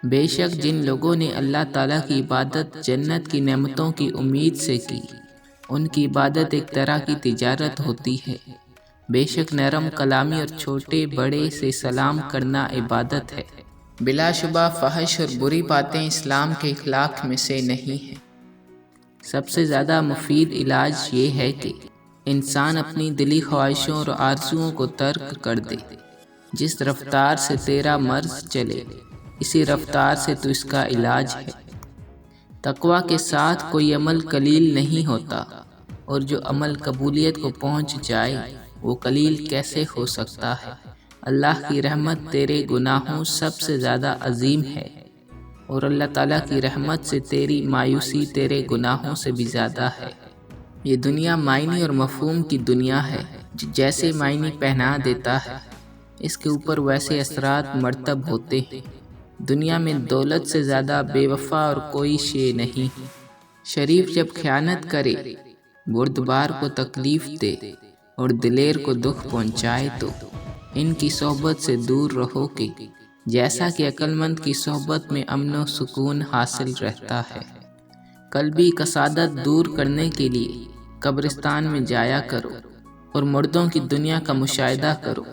بے شک جن لوگوں نے اللہ تعالیٰ کی عبادت جنت کی نعمتوں کی امید سے کی، ان کی عبادت ایک طرح کی تجارت ہوتی ہے۔ بے شک نرم کلامی اور چھوٹے بڑے سے سلام کرنا عبادت ہے۔ بلا شبہ فحش اور بری باتیں اسلام کے اخلاق میں سے نہیں ہیں۔ سب سے زیادہ مفید علاج یہ ہے کہ انسان اپنی دلی خواہشوں اور آرزوؤں کو ترک کر دے۔ جس رفتار سے تیرا مرض چلے، اسی رفتار سے تو اس کا علاج ہے۔ تقویٰ کے ساتھ کوئی عمل قلیل نہیں ہوتا، اور جو عمل قبولیت کو پہنچ جائے وہ قلیل کیسے ہو سکتا ہے؟ اللہ کی رحمت تیرے گناہوں سب سے زیادہ عظیم ہے، اور اللہ تعالیٰ کی رحمت سے تیری مایوسی تیرے گناہوں سے بھی زیادہ ہے۔ یہ دنیا معنی اور مفہوم کی دنیا ہے، جو جیسے معنی پہنا دیتا ہے اس کے اوپر ویسے اثرات مرتب ہوتے ہیں۔ دنیا میں دولت سے زیادہ بے وفا اور کوئی شے نہیں۔ شریف جب خیانت کرے، بردبار کو تکلیف دے اور دلیر کو دکھ پہنچائے تو ان کی صحبت سے دور رہو کہ جیسا کہ عقل مند کی صحبت میں امن و سکون حاصل رہتا ہے۔ قلبی کسادت دور کرنے کے لیے قبرستان میں جایا کرو اور مردوں کی دنیا کا مشاہدہ کرو۔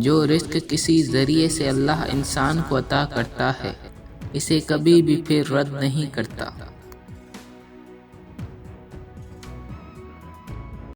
جو رزق کسی ذریعے سے اللہ انسان کو عطا کرتا ہے، اسے کبھی بھی پھر رد نہیں کرتا۔